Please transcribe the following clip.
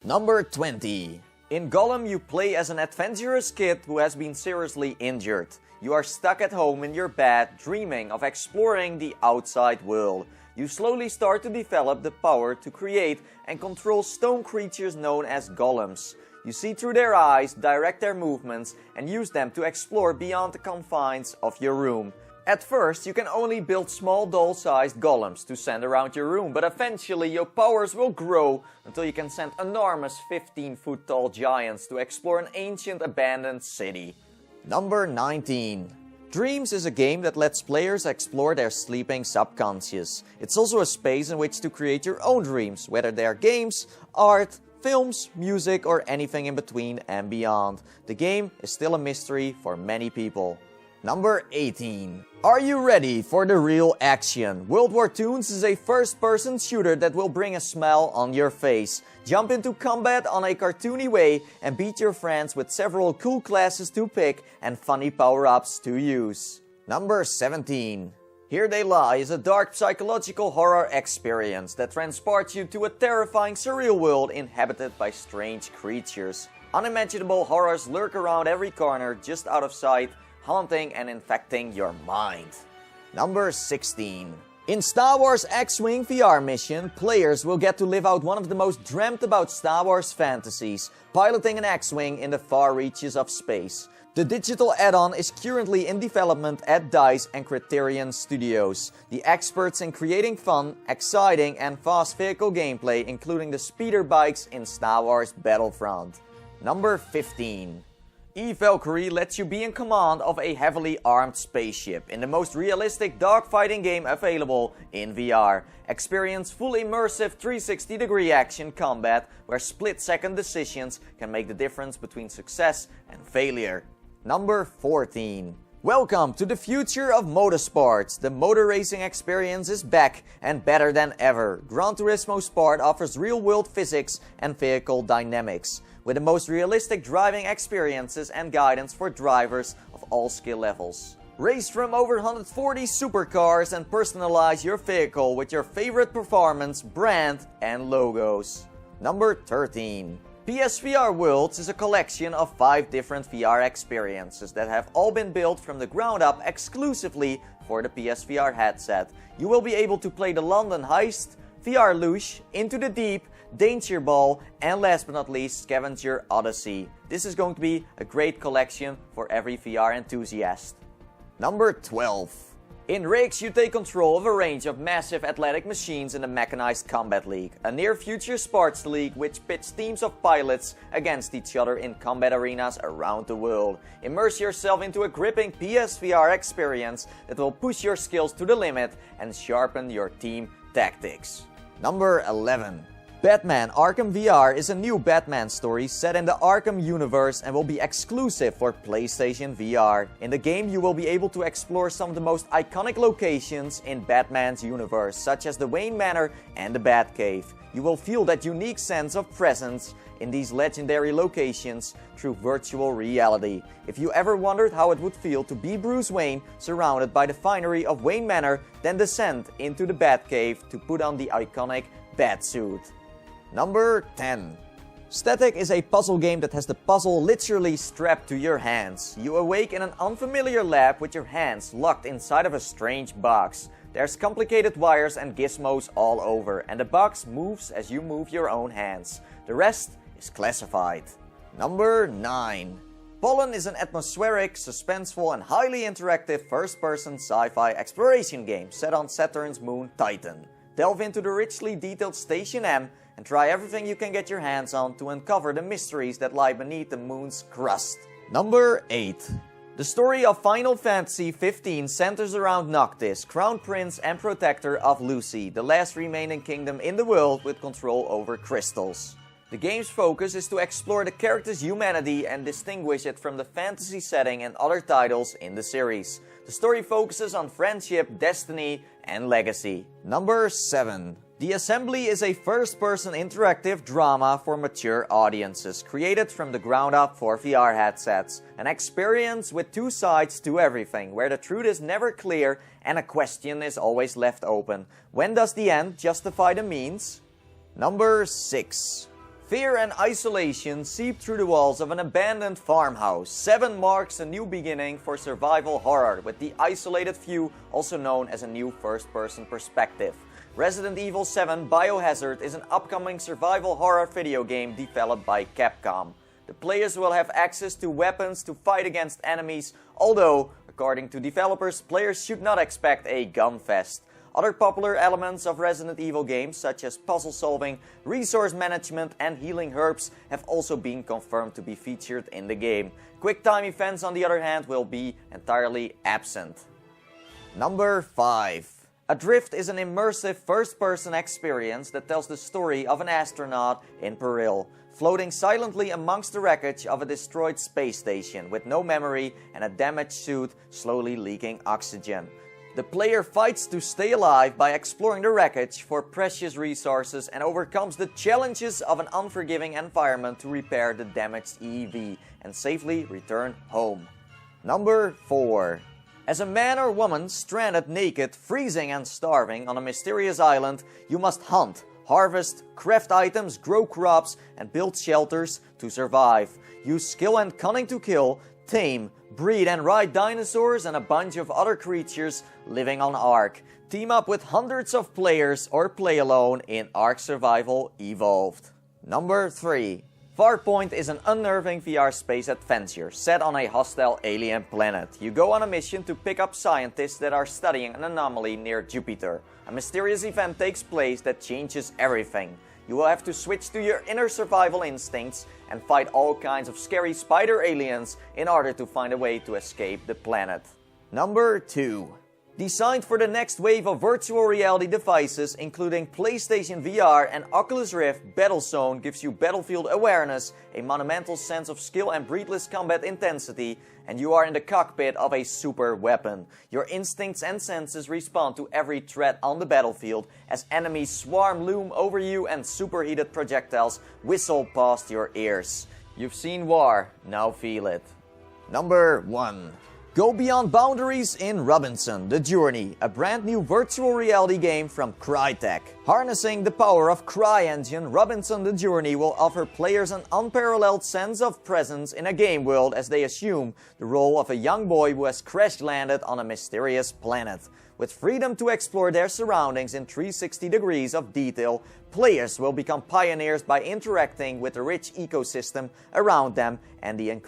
Number 20. In Gollum, you play as an adventurous kid who has been seriously injured. You are stuck at home in your bed, dreaming of exploring the outside world. You slowly start to develop the power to create and control stone creatures known as golems. You see through their eyes, direct their movements, and use them to explore beyond the confines of your room. At first, you can only build small doll-sized golems to send around your room, but eventually your powers will grow until you can send enormous 15-foot tall giants to explore an ancient abandoned city. Number 19. Dreams is a game that lets players explore their sleeping subconscious. It's also a space in which to create your own dreams, whether they are games, art, films, music, or anything in between and beyond. The game is still a mystery for many people. Number 18. Are you ready for the real action? World War Toons is a first-person shooter that will bring a smile on your face. Jump into combat on a cartoony way and beat your friends with several cool classes to pick and funny power-ups to use. Number 17. Here They Lie is a dark psychological horror experience that transports you to a terrifying surreal world inhabited by strange creatures. Unimaginable horrors lurk around every corner just out of sight, haunting and infecting your mind. Number 16. In Star Wars X-Wing VR mission, players will get to live out one of the most dreamt about Star Wars fantasies, piloting an X-Wing in the far reaches of space. The digital add-on is currently in development at DICE and Criterion Studios, the experts in creating fun, exciting and fast vehicle gameplay, including the speeder bikes in Star Wars Battlefront. Number 15. Valkyrie lets you be in command of a heavily armed spaceship in the most realistic dogfighting game available in VR. Experience full immersive 360-degree action combat where split-second decisions can make the difference between success and failure. Number 14. Welcome to the future of motorsports. The motor racing experience is back and better than ever. Gran Turismo Sport offers real-world physics and vehicle dynamics, with the most realistic driving experiences and guidance for drivers of all skill levels. Race from over 140 supercars and personalize your vehicle with your favorite performance, brand, and logos. Number 13. PSVR Worlds is a collection of 5 different VR experiences that have all been built from the ground up exclusively for the PSVR headset. You will be able to play the London Heist, VR Luge, Into the Deep, Danger Ball, and last but not least, Scavenger Odyssey. This is going to be a great collection for every VR enthusiast. Number 12. In Riggs, you take control of a range of massive athletic machines in the Mechanized Combat League, a near-future sports league which pits teams of pilots against each other in combat arenas around the world. Immerse yourself into a gripping PSVR experience that will push your skills to the limit and sharpen your team tactics. Number 11. Batman Arkham VR is a new Batman story set in the Arkham universe and will be exclusive for PlayStation VR. In the game, you will be able to explore some of the most iconic locations in Batman's universe, such as the Wayne Manor and the Batcave. You will feel that unique sense of presence in these legendary locations through virtual reality. If you ever wondered how it would feel to be Bruce Wayne surrounded by the finery of Wayne Manor, then descend into the Batcave to put on the iconic Batsuit. Number 10. Static is a puzzle game that has the puzzle literally strapped to your hands. You awake in an unfamiliar lab with your hands locked inside of a strange box. There's complicated wires and gizmos all over, and the box moves as you move your own hands. The rest is classified. Number 9. Pollen is an atmospheric, suspenseful, and highly interactive first-person sci-fi exploration game set on Saturn's moon Titan. Delve into the richly detailed Station M and try everything you can get your hands on to uncover the mysteries that lie beneath the moon's crust. Number 8. The story of Final Fantasy XV centers around Noctis, Crown Prince and Protector of Lucy, the last remaining kingdom in the world with control over crystals. The game's focus is to explore the character's humanity and distinguish it from the fantasy setting and other titles in the series. The story focuses on friendship, destiny, and legacy. Number 7. The Assembly is a first-person interactive drama for mature audiences, created from the ground up for VR headsets. An experience with two sides to everything, where the truth is never clear and a question is always left open. When does the end justify the means? Number 6. Fear and isolation seep through the walls of an abandoned farmhouse. 7 marks a new beginning for survival horror, with the isolated view also known as a new first-person perspective. Resident Evil 7 Biohazard is an upcoming survival horror video game developed by Capcom. The players will have access to weapons to fight against enemies, although, according to developers, players should not expect a gunfest. Other popular elements of Resident Evil games, such as puzzle solving, resource management, and healing herbs, have also been confirmed to be featured in the game. Quick-time events, on the other hand, will be entirely absent. Number 5. Adrift is an immersive first-person experience that tells the story of an astronaut in peril, floating silently amongst the wreckage of a destroyed space station with no memory and a damaged suit slowly leaking oxygen. The player fights to stay alive by exploring the wreckage for precious resources and overcomes the challenges of an unforgiving environment to repair the damaged EEV and safely return home. Number 4. As a man or woman stranded naked, freezing and starving on a mysterious island, you must hunt, harvest, craft items, grow crops, and build shelters to survive. Use skill and cunning to kill, tame, breed and ride dinosaurs and a bunch of other creatures living on Ark. Team up with hundreds of players or play alone in Ark Survival Evolved. Number 3. Farpoint is an unnerving VR space adventure set on a hostile alien planet. You go on a mission to pick up scientists that are studying an anomaly near Jupiter. A mysterious event takes place that changes everything. You will have to switch to your inner survival instincts and fight all kinds of scary spider aliens in order to find a way to escape the planet. Number 2. Designed for the next wave of virtual reality devices, including PlayStation VR and Oculus Rift, Battlezone gives you battlefield awareness, a monumental sense of skill and breathless combat intensity, and you are in the cockpit of a super weapon. Your instincts and senses respond to every threat on the battlefield as enemies swarm loom over you and superheated projectiles whistle past your ears. You've seen war, now feel it. Number 1. Go beyond boundaries in Robinson: The Journey, a brand new virtual reality game from Crytek. Harnessing the power of CryEngine, Robinson: The Journey will offer players an unparalleled sense of presence in a game world as they assume the role of a young boy who has crash-landed on a mysterious planet. With freedom to explore their surroundings in 360 degrees of detail, players will become pioneers by interacting with the rich ecosystem around them and the incredible